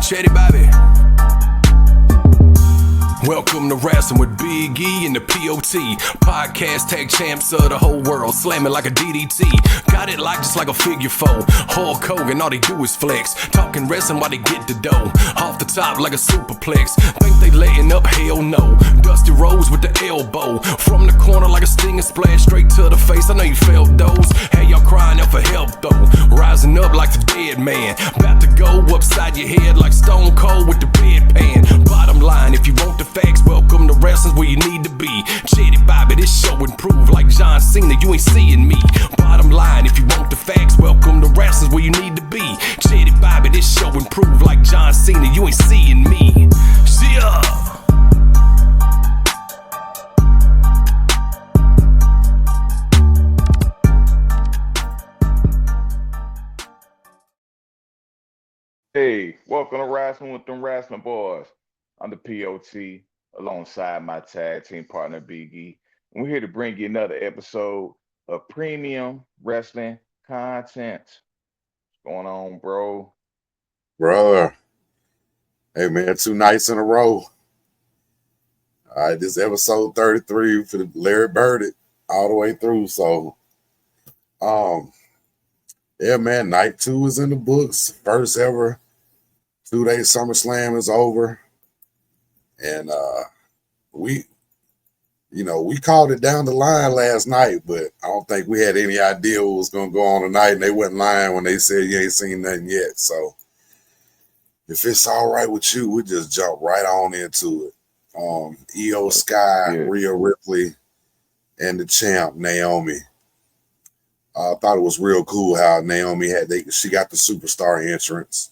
Chetty Bobby. Welcome to Wrasslin with Big E and the POT. Podcast tag champs of the whole world, slamming like a DDT. Got it like just like a figure four. Hulk Hogan, all they do is flex. Talking wrestling while they get the dough. Off the top like a superplex. Think they letting up? Hell no. Dusty Rose with the elbow. From the corner like a stinging splash straight to the face. I know you felt those. Hey, y'all crying out for help though. Rising up like the dead man. About to go upside your head like Stone Cold with the bedpan. Bottom line, if you want the facts, welcome to Wrestling's where you need to be. Chetty Bobby, this show improved like John Cena, you ain't seeing me. Bottom line, if you want the facts, welcome to Wrestling's where you need to be. Chetty Bobby, this show improved like John Cena, you ain't seeing me. Yeah. Hey, welcome to Wrasslin with them Wrasslin boys. I'm the POT alongside my tag team partner Big E. And we're here to bring you another episode of premium wrestling content. What's going on, bro? Bruh. Hey man, 2 nights in a row. All right, this is episode 33 for the Larry Bird it all the way through. So yeah, man, night 2 is in the books. First ever 2-day SummerSlam is over. And we called it down the line last night, but I don't think we had any idea what was going to go on tonight, and they wasn't lying when they said you ain't seen nothing yet. So if it's all right with you, we'll just jump right on into it. Io Sky, Rhea Ripley, and the champ, Naomi. I thought it was real cool how Naomi she got the superstar entrance.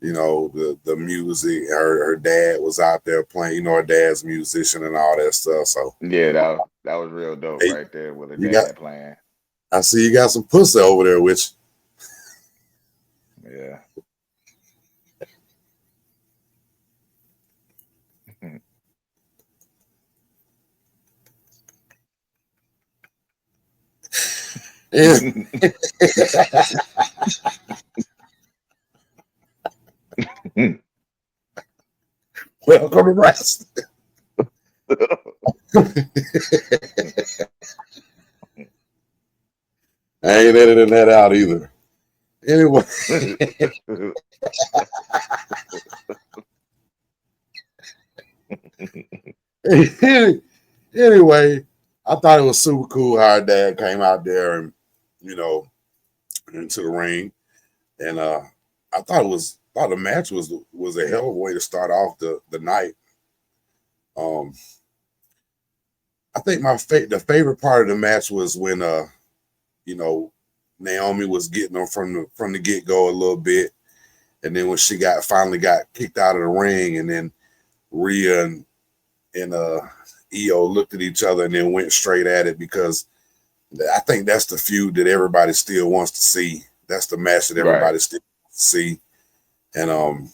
You know, the music, her dad was out there playing, you know, her dad's a musician and all that stuff. So yeah, that was real dope right there with her dad playing. I see you got some pussy over there, which yeah. Welcome to Wrestling. I ain't editing that out either. Anyway. Anyway, I thought it was super cool how her dad came out there and, you know, into the ring. And I thought the match was a hell of a way to start off the night. I think the favorite part of the match was when you know, Naomi was getting them from the get-go a little bit, and then when she finally got kicked out of the ring, and then Rhea and Io looked at each other and then went straight at it, because I think that's the feud that everybody still wants to see. That's the match that everybody still wants to see. And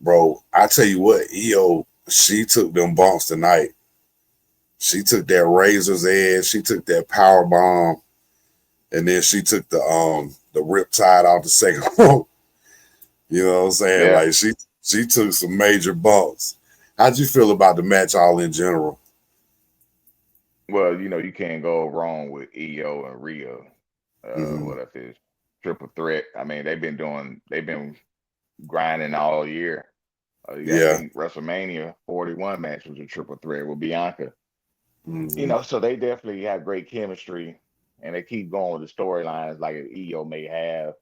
bro, I tell you what, Io, she took them bumps tonight. She took that razor's edge, she took that power bomb, and then she took the riptide off the second rope. You know what I'm saying? Yeah. Like she took some major bumps. How'd you feel about the match all in general? Well, you know, you can't go wrong with Io and Rhea. What if it's triple threat? I mean, they've been grinding all year. I think WrestleMania 41 match was a triple threat with Bianca. You know, so they definitely have great chemistry, and they keep going with the storylines. Like Io may have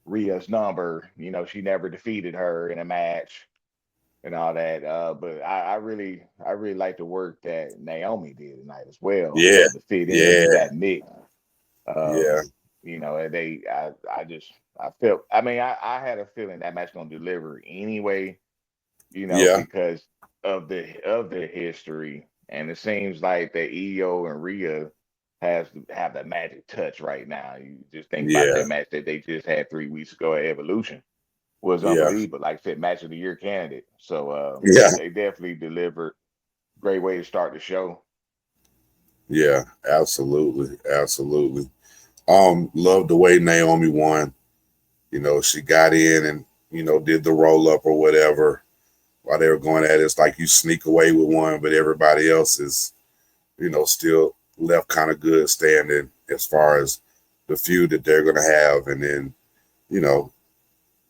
Rhea's number, you know, she never defeated her in a match and all that. But I really like the work that Naomi did tonight as well. Yeah, to fit into that mix. You know, and I had a feeling that match gonna deliver anyway. You know, because of the history, and it seems like that Io and Rhea have that magic touch right now. You just think about that match that they just had 3 weeks ago at Evolution. Was unbelievable. Like I said, match of the year candidate. So they definitely delivered. Great way to start the show. Yeah, absolutely. Love the way Naomi won. You know, she got in and, did the roll up or whatever while they were going at it. It's like you sneak away with one, but everybody else is, still left kind of good standing as far as the feud that they're going to have. And then,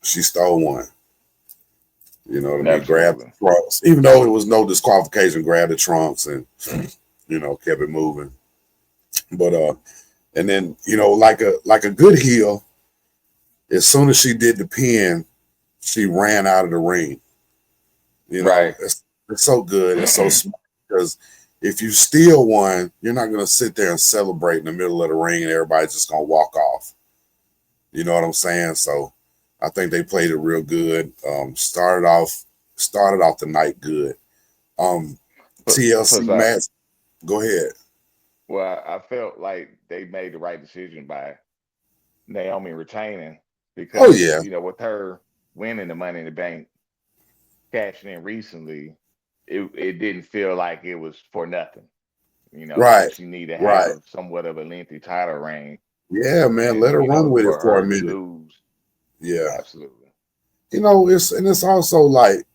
she stole one. Grabbed the trunks, even though it was no disqualification, grabbed the trunks and, kept it moving. But, and then, like a good heel, as soon as she did the pin, she ran out of the ring. Right. It's so good. It's so smart because if you steal one, you're not going to sit there and celebrate in the middle of the ring and everybody's just going to walk off. You know what I'm saying? So I think they played it real good. Started off the night good. TLC match. Go ahead. Well, I felt like they made the right decision by Naomi retaining because, with her winning the Money in the Bank, cashing in recently, it didn't feel like it was for nothing. Right. She needed to have somewhat of a lengthy title reign. Yeah, man. Let her run with it for a minute. Yeah. Absolutely. It's also like,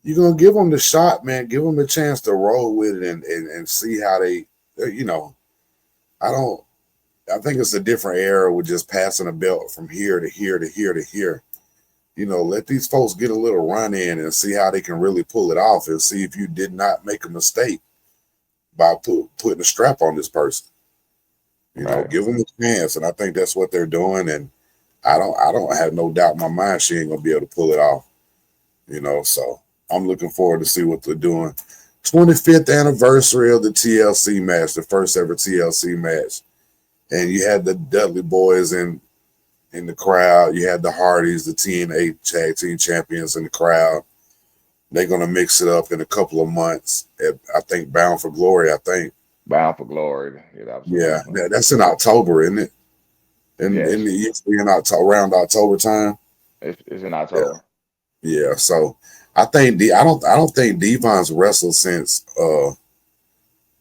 you're going to give them the shot, man. Give them a chance to roll with it and see how they, I think it's a different era with just passing a belt from here to here to here to here. Let these folks get a little run in and see how they can really pull it off and see if you did not make a mistake by putting a strap on this person. Give them a chance. And I think that's what they're doing. And I don't have no doubt in my mind she ain't going to be able to pull it off. So I'm looking forward to see what they're doing. 25th anniversary of the TLC match, the first ever TLC match. And you had the Dudley Boys in the crowd. You had the Hardys, the TNA Tag Team Champions in the crowd. They're going to mix it up in a couple of months. I think Bound for Glory, Bound for Glory. Yeah, that's in October, isn't it? Around October time. It's in October. Yeah. So I think I don't think Devon's wrestled since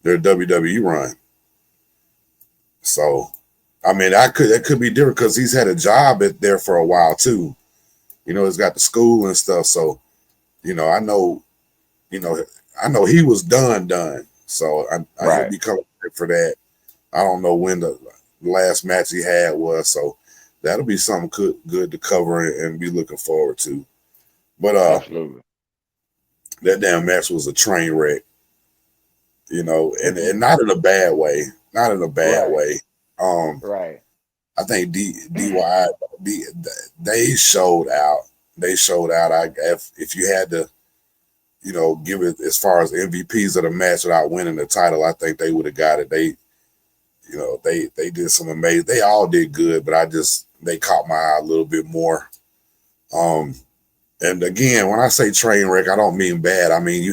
their WWE run. So I mean, that could be different because he's had a job there for a while too. He's got the school and stuff. So, I know he was done. So I he'll be coming for that. I don't know when the last match he had was. So that'll be something good to cover and be looking forward to. But absolutely, that damn match was a train wreck. And not in a bad way. Not in a bad way. Right. I think DY they showed out. If you had to, give it as far as MVPs of the match without winning the title, I think they would have got it. They did some amazing. They all did good, but they caught my eye a little bit more. And again, when I say train wreck, I don't mean bad. I mean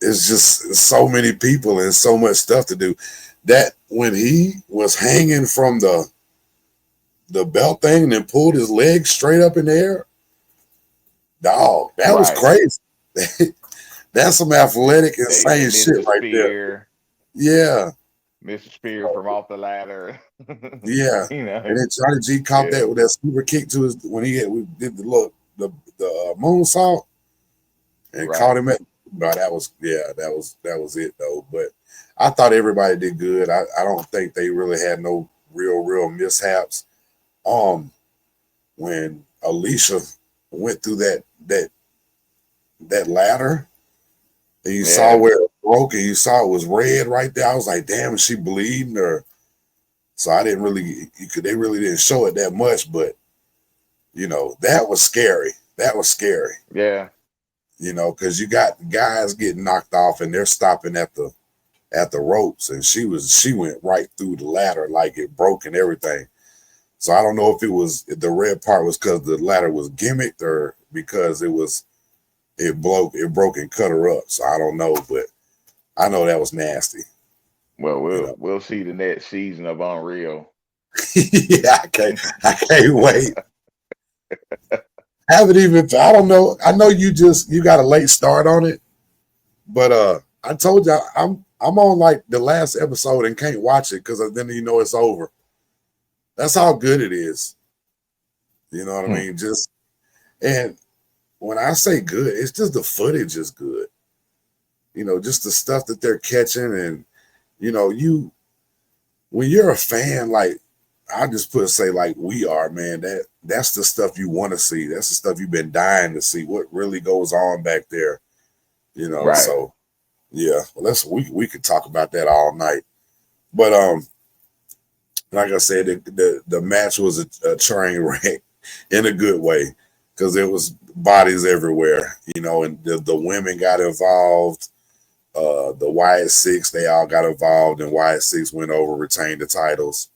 it's just so many people and so much stuff to do. That when he was hanging from the belt thing and then pulled his leg straight up in the air, dog, that was crazy. That's some athletic, insane shit right there. Yeah. Mr. Spear from off the ladder. Yeah. And then Johnny G caught that with that super kick to his when we did the moonsault and caught him at. But that was it though. But I thought everybody did good. I don't think they really had no real mishaps. When Alicia went through that ladder and you saw where it broke and you saw it was red right there, I was like, damn, is she bleeding? Or so I didn't really they really didn't show it that much, but that was scary. That was scary. Yeah. Because you got guys getting knocked off and they're stopping at the ropes, and she went right through the ladder like it broke and everything. So I don't know if the red part was because the ladder was gimmicked or because it broke and cut her up. So I don't know, but I know that was nasty. Well, we'll see the next season of Unreal. Yeah, I can't wait. I don't know. I know you got a late start on it, but I told you I'm on like the last episode and can't watch it because then it's over. That's how good it is. You know what I mean? And when I say good, it's just the footage is good. Just the stuff that they're catching, and when you're a fan, like I just say like we are, man. That's the stuff you want to see. That's the stuff you've been dying to see. What really goes on back there, Right. So yeah, well, we could talk about that all night. But like I said, the match was a train wreck in a good way because there was bodies everywhere, and the women got involved. The Wyatt Six, they all got involved, and Wyatt Six went over, retained the titles,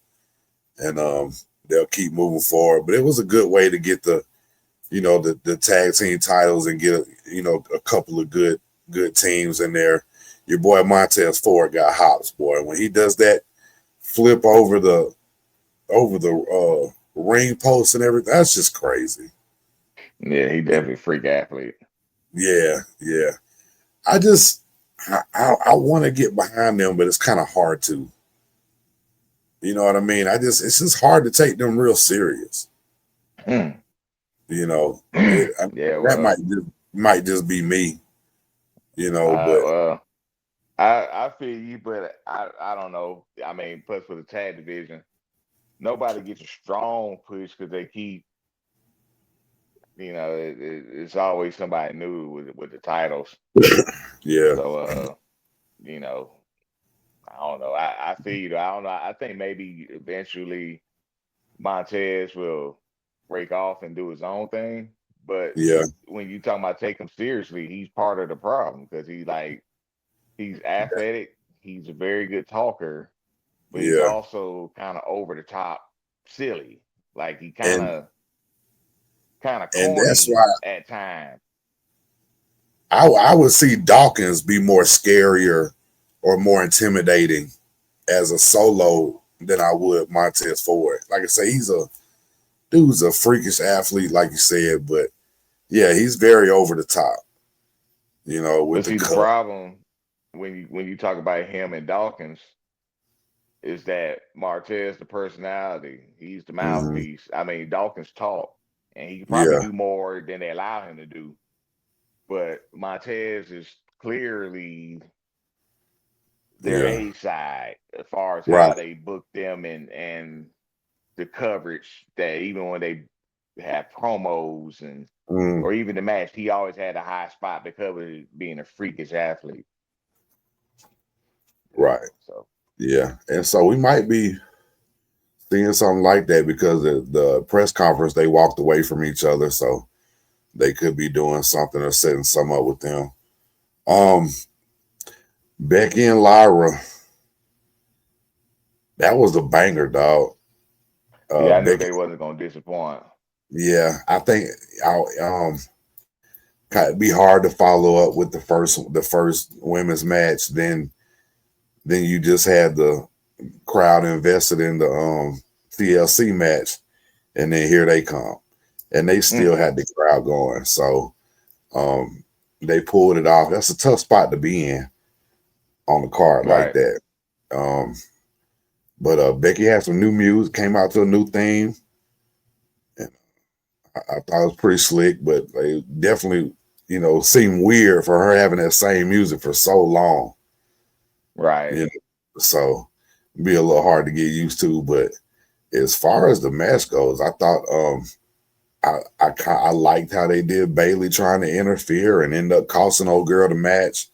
and they'll keep moving forward. But it was a good way to get the tag team titles and get a couple of good teams in there. Your boy Montez Ford got hops, boy. When he does that flip over the ring post and everything, that's just crazy. Yeah, he definitely a freak athlete. Yeah. I want to get behind them, but it's kind of hard to. You know what I mean? It's just hard to take them real serious. Yeah, That might just be me. But well, I feel you, but I don't know. I mean, plus for the tag division, nobody gets a strong push because they keep, it's always somebody new with the titles. yeah. So I don't know. I feel you. I don't know. I think maybe eventually Montez will break off and do his own thing. But Yeah. when you talking about take him seriously, he's part of the problem because he's athletic. He's a very good talker, but he's Yeah. also kind of over the top silly. Like he kind And of that's corny why at times. I would see Dawkins be more scarier or more intimidating as a solo than I would Montez Ford. Like I say, dude's a freakish athlete, like you said, but yeah, he's very over the top. With But the see, the cut. problem when you talk about him and Dawkins is that Martez, the personality, he's the Mm-hmm. mouthpiece. I mean, Dawkins talk, and he can probably Yeah. do more than they allow him to do. But Montez is clearly their Yeah. A side as far as Right. how they book them and the coverage that even when they have promos and Mm, or even the match, he always had a high spot because of being a freakish athlete. right. So Yeah. And so we might be seeing something like that because the press conference they walked away from each other, so they could be doing something or setting some up with them. Um, Becky and Lyra, that was a banger, dog. yeah, I knew Becky, they wasn't gonna disappoint. yeah, I think I'll it'd be hard to follow up with the first women's match. Then you just had the crowd invested in the TLC match, and then here they come, and they still had the crowd going. So they pulled it off. That's a tough spot to be in on the card like Right. that. But Becky had some new music, came out to a new theme, and I thought it was pretty slick. But it definitely, seemed weird for her having that same music for so long. Right. You know, so it'd be a little hard to get used to. But as far as the match goes, I thought I liked how they did Bailey trying to interfere and end up costing old girl the match.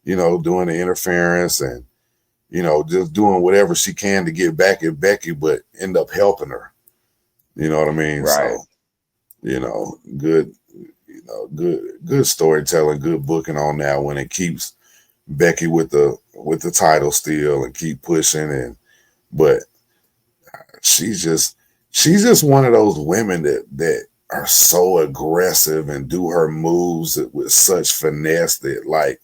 Doing the interference and just doing whatever she can to get back at Becky, but end up helping her. You know what I mean? Right. So, good, good storytelling, good booking on that one. It keeps Becky with the title still and keep pushing but she's just one of those women that are so aggressive and do her moves with such finesse that like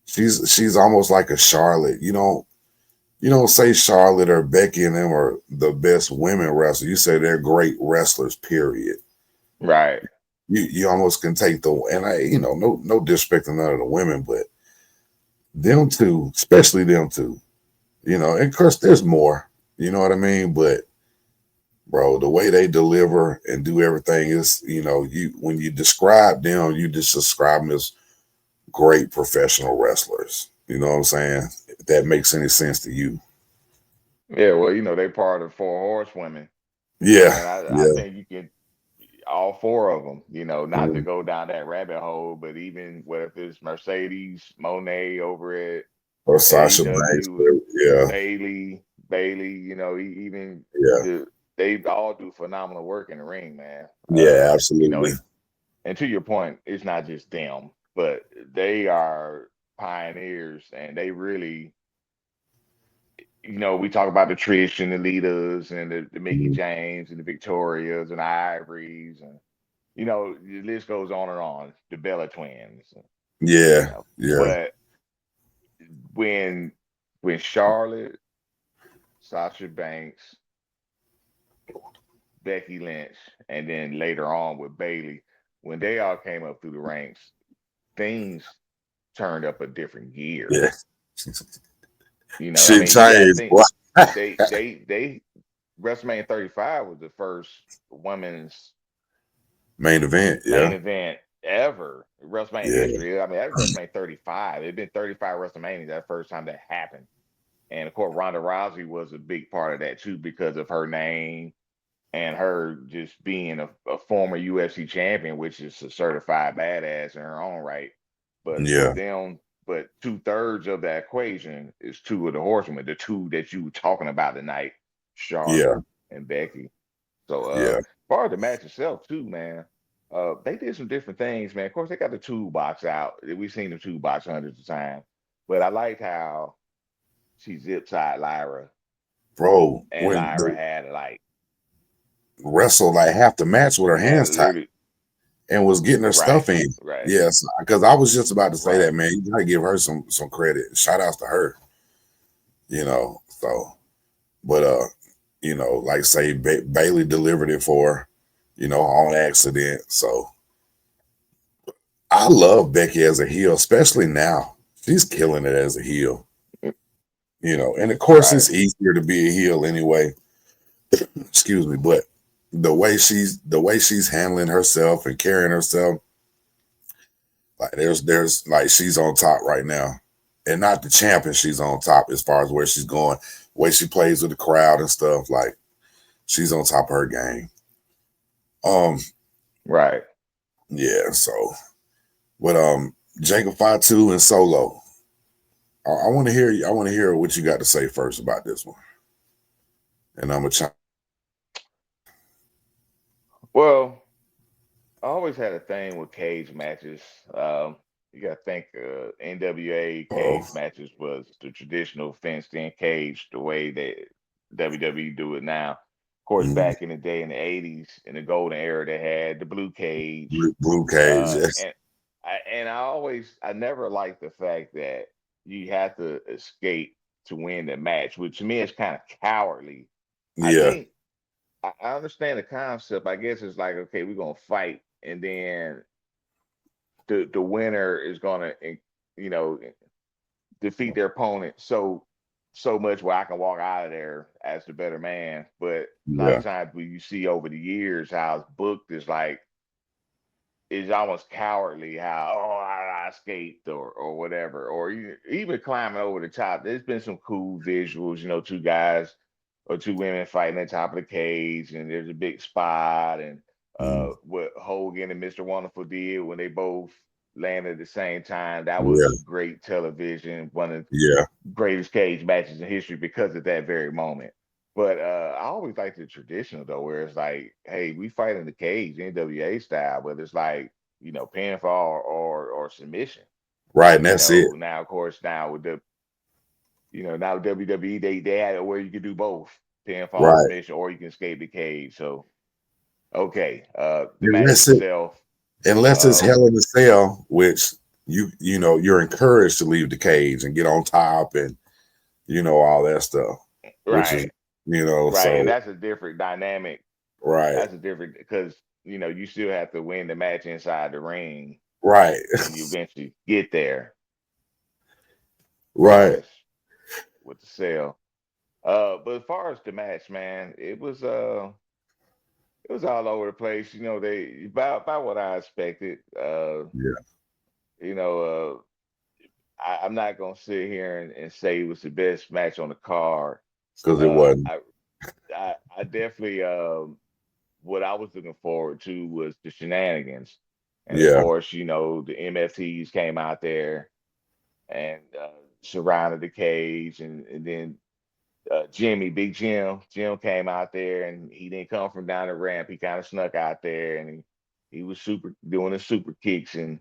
she's almost like a Charlotte. You don't say Charlotte or Becky and them are the best women wrestlers. You say they're great wrestlers, period. Right. You almost can take and no disrespect to none of the women, but them two, especially them two, and of course there's more, you know what I mean? But bro. The way they deliver and do everything is, when you describe them, you just describe them as great professional wrestlers. You know what I'm saying? If that makes any sense to you. Yeah, well, they part of Four Horsewomen, Yeah, and I yeah. think you can all four of them. Not to Mhm. go down that rabbit hole, but even what if it's Mercedes Monet over at Or Sasha Banks. AEW, Yeah, Bailey. Even yeah, they all do phenomenal work in the ring, man. yeah, absolutely. And to your point, it's not just them, but they are pioneers, and they really, we talk about the Trish and the Litas and the Mickey Mhm. James and the Victorias and the Ivories, and the list goes on and on. The Bella Twins, Yeah, yeah, but when Charlotte, Sasha Banks, Becky Lynch, and then later on with Bailey, when they all came up through the ranks, things turned up a different gear. yeah. I Shit mean, you got to changed, think boy. they WrestleMania 35 was the first women's Main event, main yeah, event ever in WrestleMania yeah, history. I mean, that was WrestleMania 35. It'd been 35 WrestleManias that first time that happened. And of course, Ronda Rousey was a big part of that too because of her name and her just being a former UFC champion, which is a certified badass in her own right. But yeah, but 2/3 of that equation is two of the horsemen, the two that you were talking about tonight, Charlotte yeah, and Becky. So yeah, as far as the match itself too, man, they did some different things, man. Of course, they got the toolbox out. We've seen the toolbox hundreds of times. But I liked how she zip side Lyra, bro. and When Lyra the had like, wrestled like half the match with her yeah, hands tied literally, and was getting her right, stuff in. right, Yes, because I was just about to say that, right, man. You gotta give her some credit. Shout outs to her. So, but like say Bailey delivered it for her, on accident. So I love Becky as a heel, especially now. She's killing it as a heel. And of course right. it's easier to be a heel anyway. Excuse me, but the way she's handling herself and carrying herself, like there's like she's on top right now. And not the champion, she's on top as far as where she's going, the way she plays with the crowd and stuff, like she's on top of her game. Um, Right. yeah, so but Jacob Fatu and Solo. I want to hear you. I want to hear what you got to say first about this one. And I'm gonna Well, I always had a thing with cage matches. You got to think NWA oh, cage matches was the traditional fenced in cage, the way that WWE do it now. Of course, mm, back in the day in the 80s, in the golden era, they had the blue cage. blue cage. Yes. And I never liked the fact that you have to escape to win the match, which to me is kind of cowardly. I Yeah. think I understand the concept. I guess it's like, okay, we're gonna fight, and then the winner is gonna, you know, defeat their opponent so much where I can walk out of there as the better man. But a lot Yeah. of times when you see over the years how it's booked is like it's almost cowardly how I escaped or whatever, or even climbing over the top. There's been some cool visuals, two guys or two women fighting on top of the cage, and there's a big spot, and Mm, what Hogan and Mr. Wonderful did when they both landed at the same time. That yeah. was great television, one of Yeah. the greatest cage matches in history because of that very moment. But I always like the traditional though, where it's like, hey, we fight in the cage, NWA style, but it's like, pinfall or submission. Right. And that's it. Now of course now with now with WWE they had it where you can do both pinfall Right. submission or you can escape the cage. So okay, the match Unless it itself, unless it's uh, Hell in a Cell, which you're encouraged to leave the cage and get on top and all that stuff, which is right, right, and so that's a different dynamic. right. That's a different because you still have to win the match inside the ring Right. when you eventually get there. Right. Yes, with the cell. But as far as the match, man, it was. it was all over the place. You know, they about what I expected. Yeah, You know, I'm not gonna sit here and say it was the best match on the card. because it Uh, wasn't. I, I definitely what I was looking forward to was the shenanigans, and of Yeah, course, you know, the MFTs came out there and surrounded the cage, and then Big Jim came out there, and he didn't come from down the ramp. He kind of snuck out there, and he was super doing the super kicks and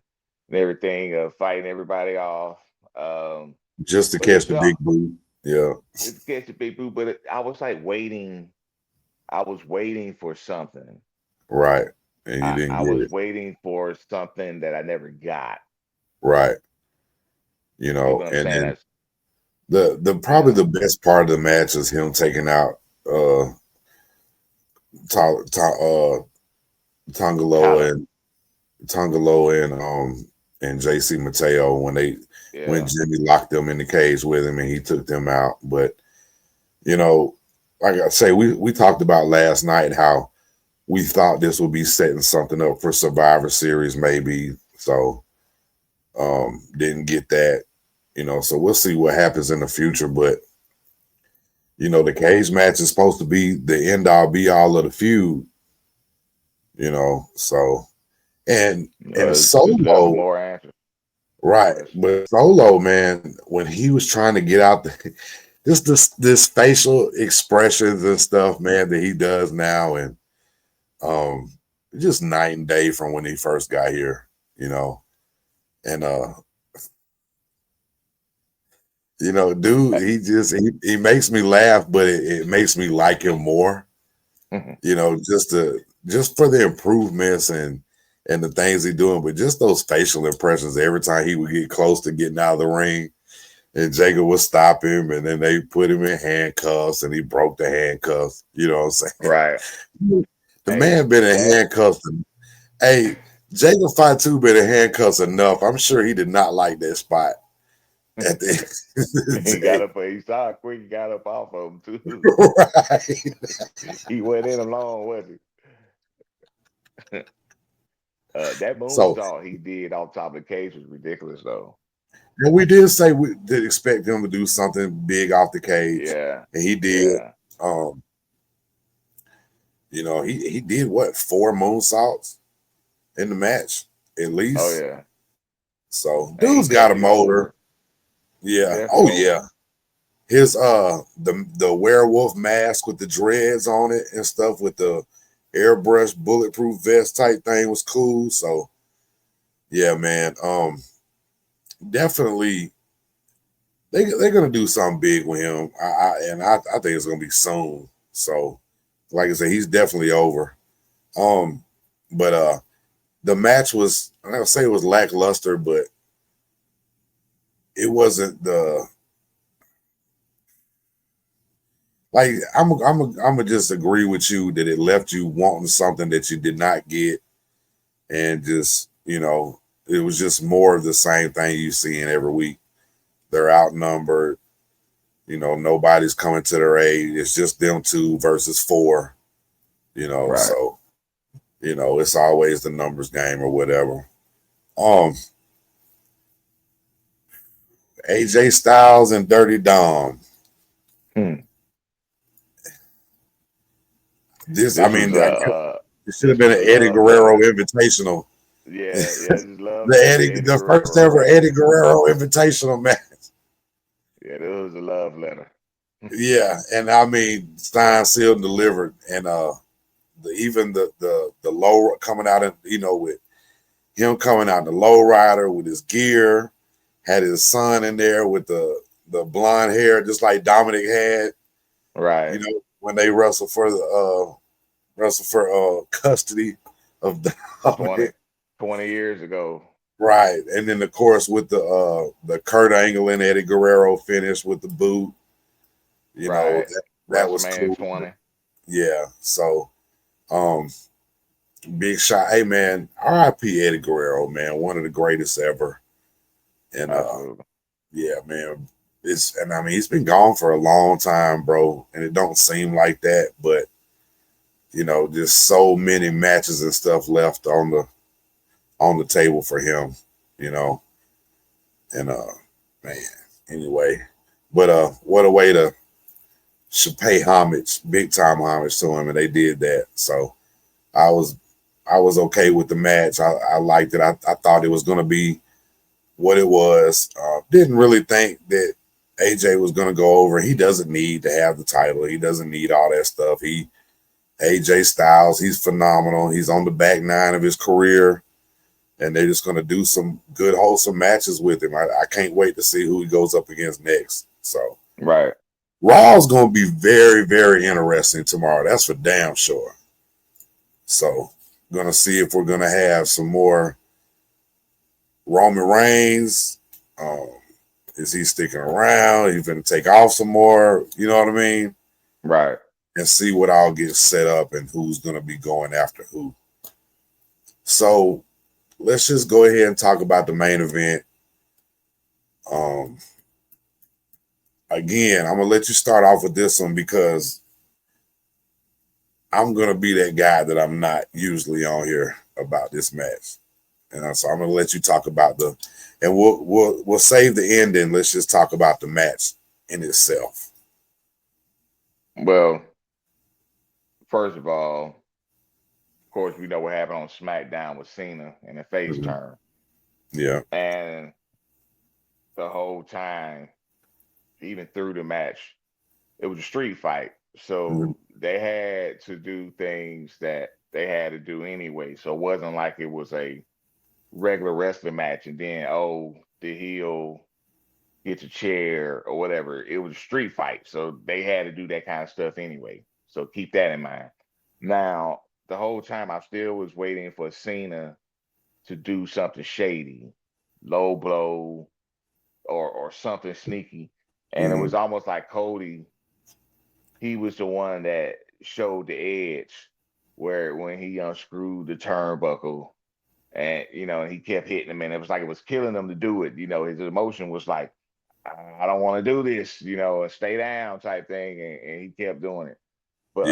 everything, fighting everybody off. Um, just to but it catch the was big boot. Yeah, it's catch a big boo. But I was like waiting. I was waiting for something. right. And you didn't I get was it. waiting for something that I never got. Right. You get what I'm And saying? then That's the you probably know, the best part of the match is him taking out Ta, Ta, Tongalo Tyler. and Tongalo and JC Mateo when Yeah, Jimmy locked them in the cage with him and he took them out. But you know, like I say, we talked about last night how we thought this would be setting something up for Survivor Series, maybe. So didn't get that. So we'll see what happens in the future. But the cage match is supposed to be the end all be all of the feud, so you and know, just left for Solo, more answers, more right? questions. But Solo, man, when he was trying to get out this facial expressions and stuff, man, that he does now, and um just night and day from when he first got here, and dude, he makes me laugh, but it makes me like him more, Mhm. just for the improvements and the things he's doing, but just those facial impressions every time he would get close to getting out of the ring and Jacob would stop him and then they put him in handcuffs and he broke the handcuffs. You know what I'm saying? Right. The Hey, man been in that handcuffs. Hey, Jacob Fatu been in handcuffs enough. I'm sure he did not like that spot at the end of he the got day. up. He saw how quick he got up off of him too. Right. He went in alone, wasn't he? That So moonsault he did off top of the cage was ridiculous, though. and we did say we did expect him to do something big off the cage, Yeah, and he did. yeah. Um, he did what, 4 moonsaults in the match at Oh least. yeah. So And he dude's got a definitely motor. over. He Yeah. definitely Oh over. yeah. His the werewolf mask with the dreads on it and stuff with the airbrush bulletproof vest type thing was cool. So yeah, man. Definitely they're gonna do something big with him. I think it's gonna be soon. So like I said, he's definitely over. Um, but the match was, I'll say it was lackluster, but it wasn't the like I'm just agree with you that it left you wanting something that you did not get, and just it was just more of the same thing you see in every week. They're outnumbered. Nobody's coming to their aid. It's just them two versus four. Right. So it's always the numbers game or whatever. Um, AJ Styles and Dirty Dom. Hmm. This, I This was mean, it should have this been was an a Eddie love Guerrero letter. Invitational. Yeah, yeah. Just love The letter to Eddie, Eddie the first Guerrero. ever Eddie Guerrero Invitational match. Yeah, this was a love letter. Yeah, and I mean, signed, sealed, and delivered, and even the low coming out of with him coming out in the low rider with his gear, had his son in there with the blonde hair, just like Dominic had. Right. When they wrestle for custody of Twenty Dominic. twenty years ago. Right, and then of course with the Kurt Angle and Eddie Guerrero finish with the boot, Right. that was WrestleMania cool. 20. Yeah, so um, big shot. Hey man, R.I.P. Eddie Guerrero, man, one of the greatest ever. And Absolutely. yeah, man, I mean he's been gone for a long time, bro, and it don't seem like that, but you know, just so many matches and stuff left on the table for him, you know. And man, anyway. But what a way to should pay homage, big time homage to him, and they did that. So I was okay with the match. I liked it. I thought it was gonna be what it was. Didn't really think that AJ was gonna go over. He doesn't need to have the title. He doesn't need all that stuff. AJ Styles, he's phenomenal. He's on the back nine of his career, and they're just gonna do some good, wholesome matches with him. I can't wait to see who he goes up against next. So Right. Raw's gonna be very, very interesting tomorrow. That's for damn sure. So gonna see if we're gonna have some more Roman Reigns. Is he sticking around? He's gonna take off some more. You know what I mean? Right. And see what all gets set up and who's gonna be going after who. So let's just go ahead and talk about the main event. Again, I'm gonna let you start off with this one because I'm gonna be that guy that I'm not usually on here about this match, and so I'm gonna let you talk about and we'll save the ending. Let's just talk about the match in itself. Well, first of all, of course, we know what happened on SmackDown with Cena and the face turn. Yeah. And the whole time, even through the match, it was a street fight. So they had to do things that they had to do anyway. So it wasn't like it was a regular wrestling match and then, the heel gets a chair or whatever. It was a street fight. So they had to do that kind of stuff anyway. So keep that in mind. Now, the whole time I still was waiting for Cena to do something shady, low blow or something sneaky. And it was almost like Cody, he was the one that showed the edge where when he unscrewed the turnbuckle and, he kept hitting him and it was like it was killing him to do it. His emotion was like, I don't want to do this, and stay down type thing. And he kept doing it. But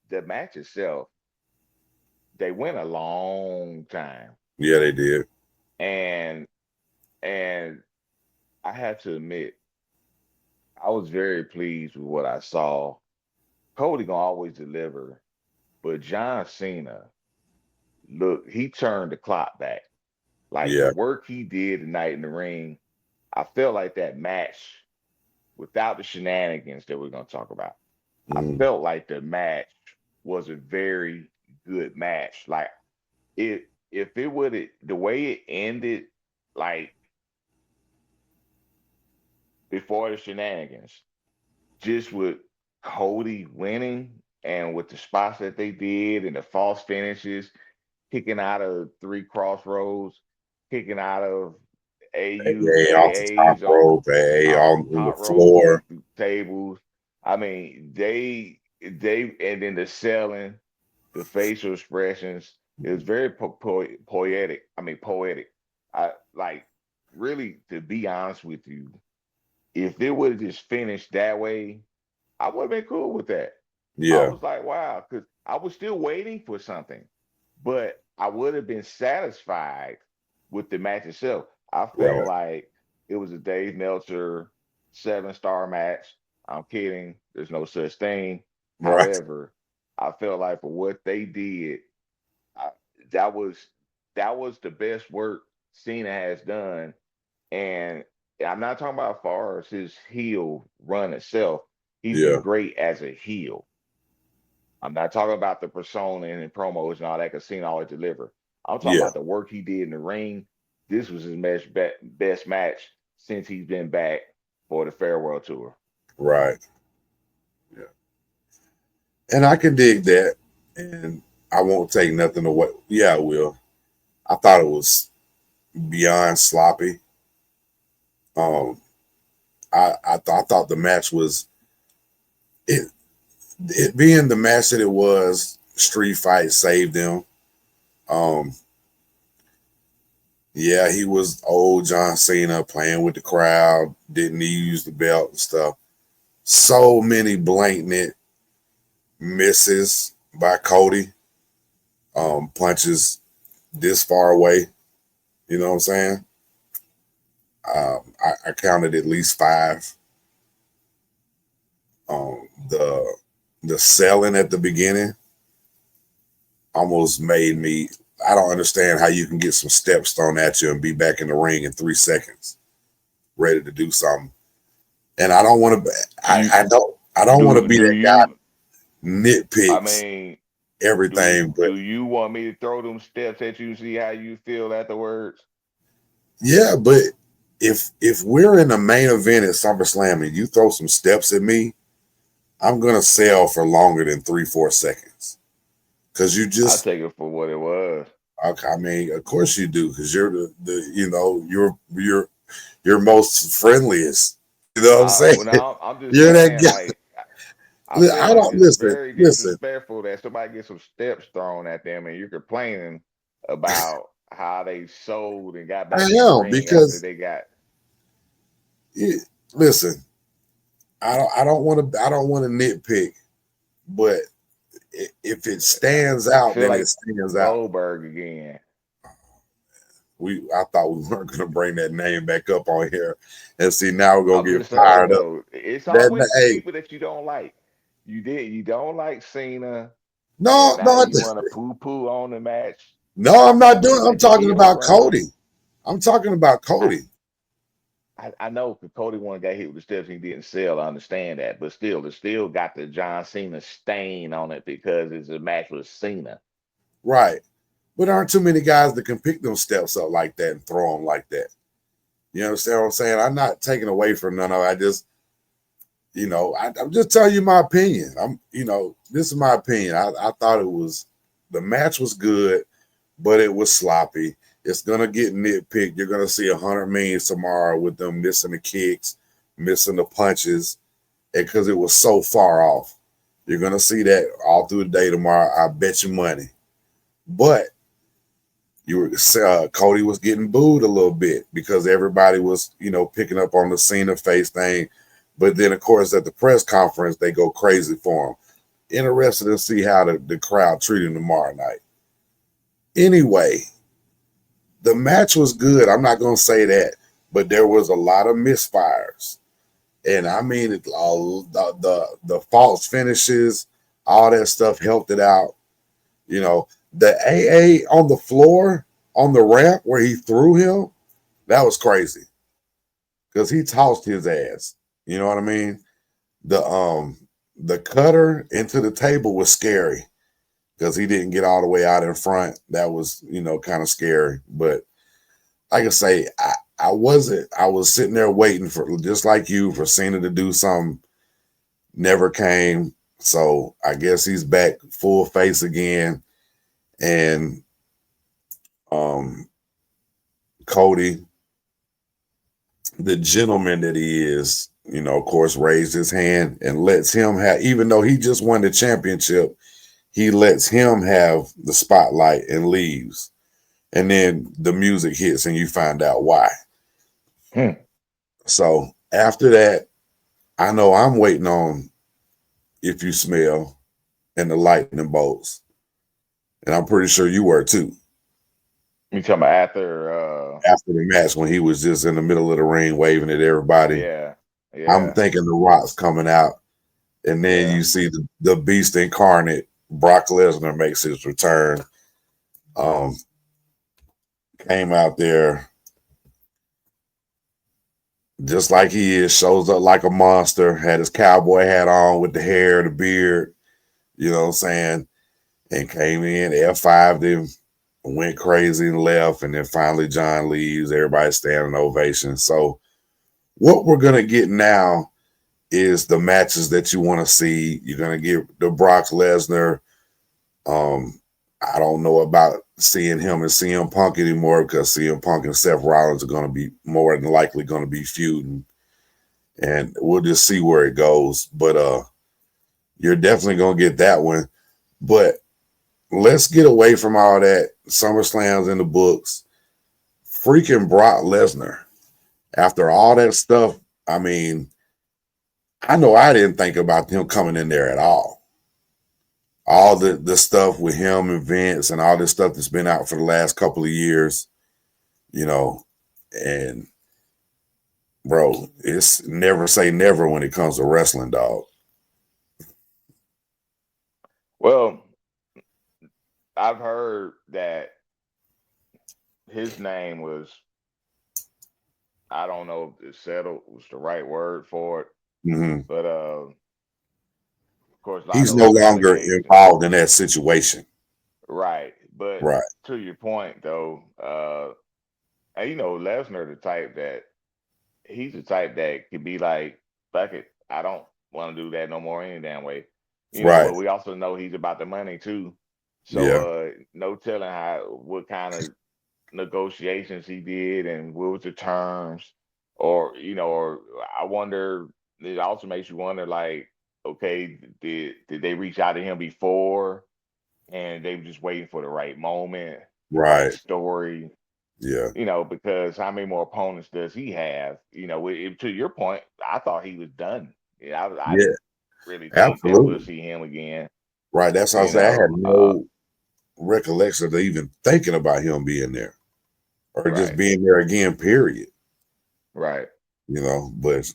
the match itself, they went a long time. Yeah, they did. And I have to admit, I was very pleased with what I saw. Cody gonna always deliver, but John Cena, look, he turned the clock back. Like the work he did tonight in the ring, I felt like that match, without the shenanigans that we're gonna talk about, I felt like the match was a very good match. Like if it would the way it ended, like before the shenanigans, just with Cody winning and with the spots that they did and the false finishes, kicking out of 3 crossroads, kicking out of Off the AAs top rope, on the top floor, rope, tables. I mean, they and then the selling, the facial expressions. It was very poetic. I mean, poetic. I like really, to be honest with you, if it would have just finished that way, I would have been cool with that. I was like, wow, because I was still waiting for something, but I would have been satisfied with the match itself. I felt like it was a Dave Meltzer 7-star match. I'm kidding. There's no such thing. However, I felt like for what they did, that was the best work Cena has done. And I'm not talking about as far as his heel run itself. He's been great as a heel. I'm not talking about the persona and promos and all that because Cena always deliver. I'm talking about the work he did in the ring. This was his best match since he's been back for the farewell tour. Right. Yeah. And I can dig that. And I won't take nothing away. Yeah, I will. I thought it was beyond sloppy. I thought the match was it being the match that it was. Street fight saved them. He was old John Cena playing with the crowd, didn't he use the belt and stuff. So many blatant misses, by Cody. Punches this far away. You know what I'm saying? I counted at least 5. The selling at the beginning almost made me. I don't understand how you can get some steps thrown at you and be back in the ring in 3 seconds, ready to do something. And I don't want to. I don't want to be that guy nitpicks. I mean, everything. Do you want me to throw them steps at you, see how you feel afterwards? Yeah, but if we're in the main event at SummerSlam and you throw some steps at me, I'm gonna sell for longer than 3-4 seconds. Cause you just I take it for what it was. Okay, I mean, of course you do, because you're you're most friendliest. You know what I'm saying? Well, now, I'm just you're saying, that guy. like, I feel I like don't it's listen. very disrespectful that somebody gets some steps thrown at them and you're complaining about how they sold and got back I in the am, ring because after they got. Listen, I don't want to nitpick, but if it stands I out, feel then like it stands out. Goldberg again. I thought we weren't gonna bring that name back up on here, and see, now we're gonna get Just saying, fired up. though, it's always the people that you don't like. You don't like Cena. No, And now you want to poo-poo on the match. no, I'm not doing. With I'm the talking heel about run. Cody. I'm talking about Cody. I know because Cody one got hit with the steps and he didn't sell. I understand that, but still, it still got the John Cena stain on it because it's a match with Cena. Right, but aren't too many guys that can pick them steps up like that and throw them like that. You understand what I'm saying? I'm not taking away from none of it. I just, I'm just telling you my opinion. This is my opinion. I thought the match was good, but it was sloppy. It's gonna get nitpicked. You're gonna see 100 million tomorrow with them missing the kicks, missing the punches, and because it was so far off. You're gonna see that all through the day tomorrow. I bet you money. But Cody was getting booed a little bit because everybody was, picking up on the Cena face thing. But then, of course, at the press conference, they go crazy for him. Interested to see how the crowd treat him tomorrow night. Anyway, the match was good. I'm not going to say that, but there was a lot of misfires. And I mean, the false finishes, all that stuff helped it out. The AA on the floor, on the ramp where he threw him, that was crazy. Because he tossed his ass. You know what I mean? The cutter into the table was scary because he didn't get all the way out in front. That was, kind of scary. But like I say, I was sitting there waiting for, just like you, for Cena to do something. Never came. So I guess he's back full face again. And Cody, the gentleman that he is, of course, raised his hand and lets him have, even though he just won the championship, he lets him have the spotlight and leaves. And then the music hits and you find out why. So after that, I know I'm waiting on If You Smell and the lightning bolts. And I'm pretty sure you were too. You talking about after the match when he was just in the middle of the ring waving at everybody. Yeah. I'm thinking The Rock's coming out, and then you see the beast incarnate, Brock Lesnar, makes his return. Came out there just like he is, shows up like a monster, had his cowboy hat on with the hair, the beard, you know what I'm saying, and came in, F5'd him, went crazy and left, and then finally John leaves, everybody standing ovation. So what we're going to get now is the matches that you want to see. You're going to get the Brock Lesnar. I don't know about seeing him and CM Punk anymore because CM Punk and Seth Rollins are going to be more than likely going to be feuding. And we'll just see where it goes. But you're definitely going to get that one. But let's get away from all that. SummerSlam's in the books. Freaking Brock Lesnar. After all that stuff, I mean, I know I didn't think about him coming in there at all. All all the stuff with him and Vince and all this stuff that's been out for the last couple of years, you know, and bro, it's never say never when it comes to wrestling, dog. Well, I've heard that his name was, I don't know if settled was the right word for it, Mm-hmm. but of course, a lot of He's no those longer allegations. involved in that situation. Right. But Right. to your point though, and Lesnar the type that he's the type that could be like, fuck it, I don't want to do that no more any damn way. Right. But we also know he's about the money too. Yeah. So no telling what kind of negotiations he did and what was the terms, or I wonder, it also makes you wonder, like, okay, did they reach out to him before and they were just waiting for the right moment, the right Right. story, Yeah. because how many more opponents does he have? To your point, I thought he was done. I Yeah. didn't really think that we'll Absolutely. see him again. Right. That's what I You say. I had know, no recollection of even thinking about him being there or just right, being there again, period. right. But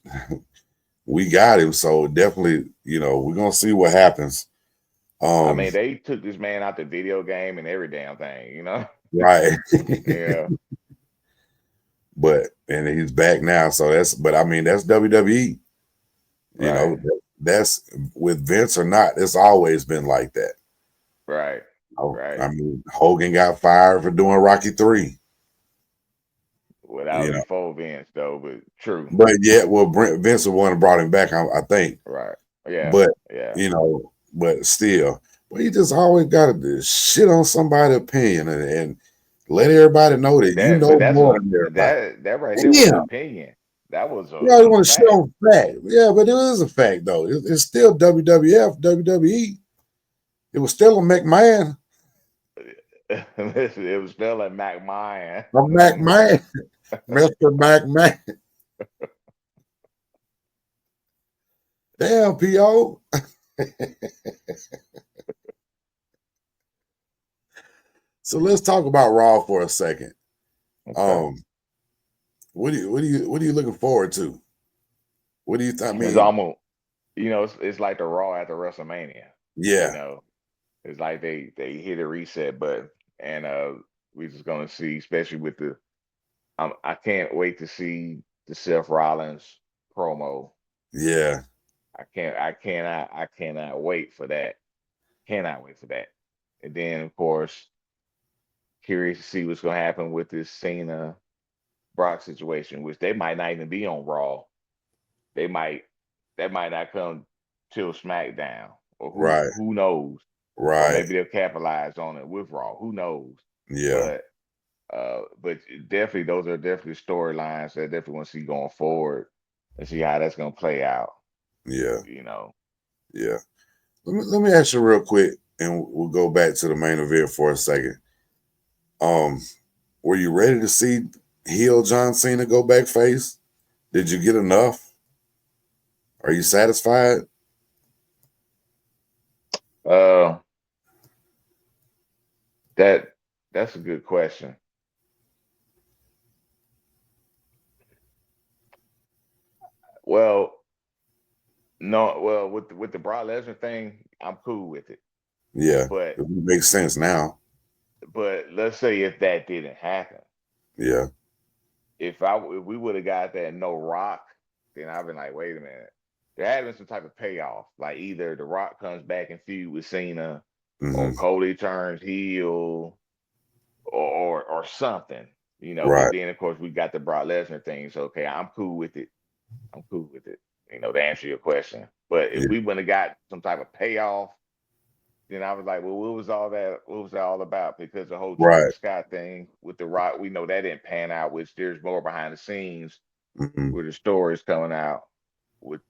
we got him. So definitely, we're going to see what happens. I mean, they took this man out the video game and every damn thing. Right. Yeah, And he's back now. So but I mean, that's WWE. right, That's with Vince or not, it's always been like that. right, right. I mean, Hogan got fired for doing Rocky 3. Well, that was before Vince, though, but true. But yeah, well, Vince was the one that brought him back, I think. Right. Yeah. But Yeah. But still, you just always got to shit on somebody's opinion and let everybody know that you know But that's more a than everybody. that right there was an Yeah, opinion. That was you always a want to shit fact. on fact. Yeah, but it is a fact though. It's still WWF, WWE. It was still a McMahon. It was still a McMahon. A McMahon, Mr. McMahon. Damn, PO. So let's talk about Raw for a second. Okay. What are you looking forward to? What do you think? I It's mean, almost, it's like the Raw after WrestleMania. You yeah, know, it's like they hit a reset button, and we're just gonna see, especially with the. I can't wait to see the Seth Rollins promo. yeah, I cannot wait for that. Cannot wait for that. And then, of course, curious to see what's going to happen with this Cena Brock situation, which they might not even be on Raw. They might That might not come till SmackDown, or right, who knows, or right, maybe they'll capitalize on it with Raw. Who knows? yeah, But definitely, those are definitely storylines that I definitely want to see going forward and see how that's going to play out. yeah, You know. yeah. Let me ask you real quick, and we'll go back to the main event for a second. Were you ready to see heel John Cena go back face? Did you get enough? Are you satisfied? Uh, that that's a good question. Well, no, well, with the Brock Lesnar thing, I'm cool with it. Yeah, But it makes sense now. let's say if that didn't happen, Yeah, if we would have got that no Rock, then I've been like, wait a minute, there had been some type of payoff, like either the Rock comes back and feud with Cena, or hmm, Cody turns heel, or something, But right, then of course we got the Brock Lesnar thing, so okay, I'm cool with it. I'm cool with it. To answer your question. But if yeah, we wouldn't have got some type of payoff, then I was like, well, what was all that? What was that all about? Because the whole right, Travis Scott thing with The Rock, we know that didn't pan out, which there's more behind the scenes hmm, where the stories coming out with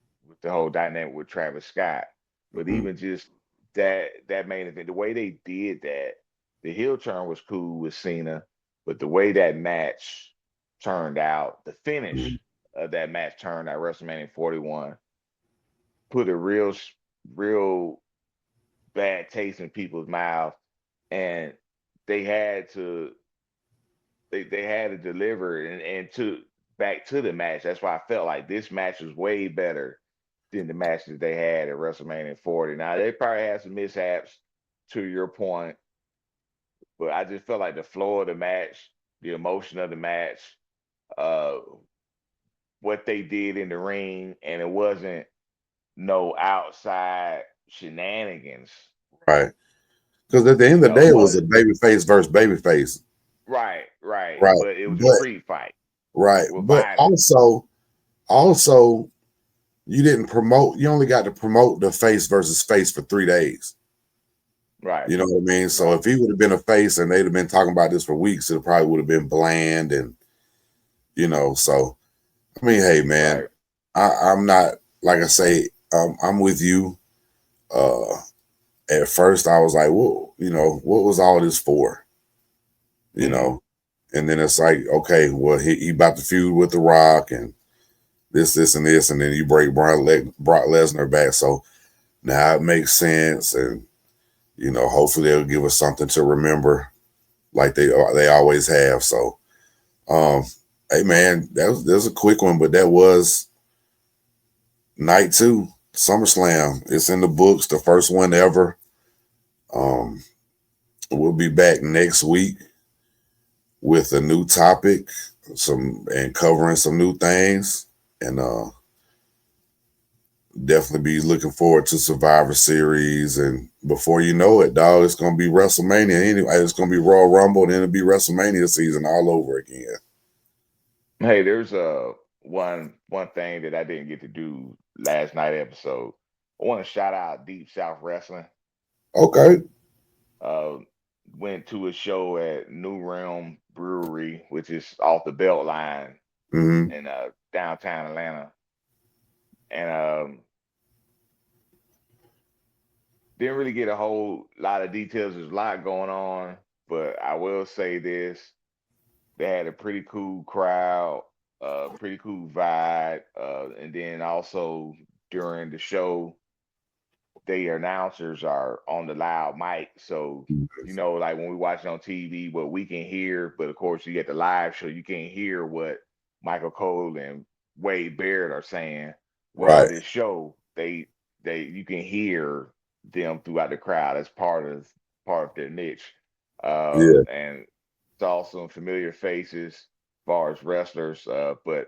the whole dynamic with Travis Scott. But hmm, even just that main event, the way they did that, the heel turn was cool with Cena, but the way that match turned out, the hmm, finish of that match turned out WrestleMania 41, put a real bad taste in people's mouths, and they had to they had to deliver and to back to the match. That's why I felt like this match was way better than the match that they had at WrestleMania 40. Now they probably had some mishaps, to your point, but I just felt like the flow of the match, the emotion of the match, uh, what they did in the ring, and it wasn't no outside shenanigans. Right. Because at the end of the No, day, it it was a wasn't. babyface versus babyface. Right, Right. but it was a But street fight right. with But violence. also you didn't promote, you only got to promote the face versus face for 3 days. Right. You know what I mean? So Right. if he would have been a face and they'd have been talking about this for weeks, it probably would have been bland and so I mean, hey man, Right. I'm not, like I say, I'm with you. At first I was like, well, what was all this for? And then it's like, okay, well, he about to feud with The Rock and this, and this, and then you break Brock Lesnar back. So now it makes sense, and hopefully they'll give us something to remember, like they always have. So, hey man, that was a quick one, but that was night 2, SummerSlam. It's in the books, the first one ever. We'll be back next week with a new topic, and covering some new things, and definitely be looking forward to Survivor Series. And before you know it, dog, it's gonna be WrestleMania anyway. It's gonna be Royal Rumble, and then it'll be WrestleMania season all over again. Hey, there's one thing that I didn't get to do last night episode. I want to shout out Deep South Wrestling. Okay. Went to a show at New Realm Brewery, which is off the Beltline Mm-hmm. in downtown Atlanta, and didn't really get a whole lot of details. There's a lot going on, but I will say this: they had a pretty cool crowd, pretty cool vibe, and then also during the show, the announcers are on the loud mic, so like when we watch it on TV, what we can hear, but of course you get the live show, you can't hear what Michael Cole and Wade Barrett are saying. Well, on Right. this show, they you can hear them throughout the crowd. That's part of their niche. Yeah. And it's also familiar faces as far as wrestlers. But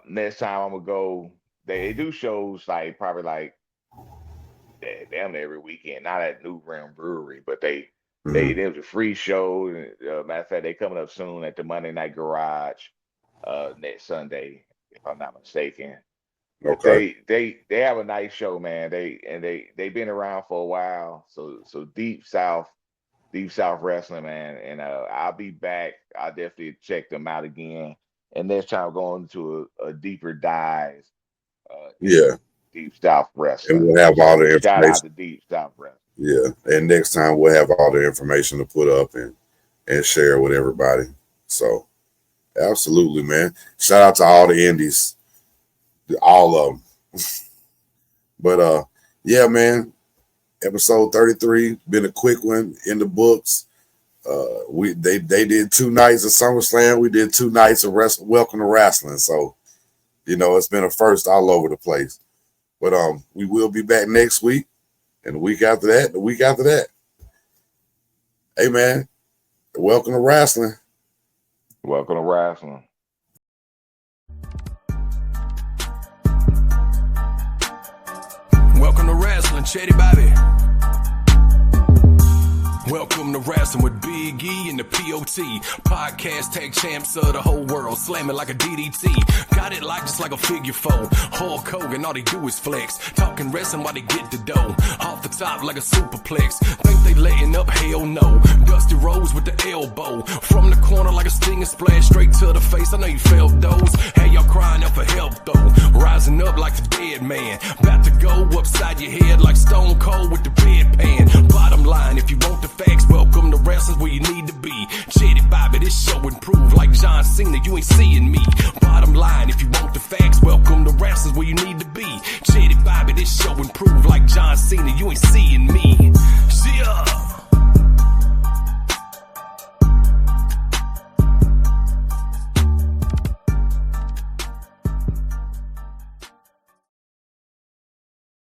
next time I'm gonna go. They do shows like probably like damn near every weekend. Not at New Realm Brewery, but there was a free show. Matter of fact, they coming up soon at the Monday Night Garage next Sunday, if I'm not mistaken. But Okay. they have a nice show, man. They've been around for a while. So Deep South Wrestling, man. And I'll be back. I'll definitely check them out again. And next time I'm going into a deeper dive. Yeah. Deep South And Wrestling. we'll have all the So shout out information. to Deep South Wrestling. Yeah. And next time we'll have all the information to put up and share with everybody. So absolutely, man. Shout out to all the indies. All of them. But yeah, man. Episode 33 been a quick one in the books. They did 2 nights of SummerSlam. We did 2 nights of Welcome to Wrasslin. So it's been a first all over the place. But we will be back next week, and the week after that, the week after that. Hey man, welcome to Wrasslin. Welcome to Wrasslin. Welcome to Wrasslin, Chetty Bobby. Welcome to Wrasslin with Big E and the POT. Podcast tag champs of the whole world, slamming like a DDT. Got it like just like a figure 4. Hulk Hogan, all they do is flex. Talking wrestling while they get the dough. Off the top like a superplex. Think they letting up? Hell no. Dusty Rose with the elbow. From the corner like a stinging splash. Straight to the face, I know you felt those. Had y'all crying out for help though. Rising up like the dead man. About to go upside your head like Stone Cold with the bedpan. Bottom line, if you want the facts, welcome to Wrestling's where you need to be. Chetty Bobby, this show improved like John Cena, you ain't seeing me. Bottom line, if you want the facts, welcome to Wrestling's where you need to be. Chetty Bobby, this show improved like John Cena, you ain't seeing me.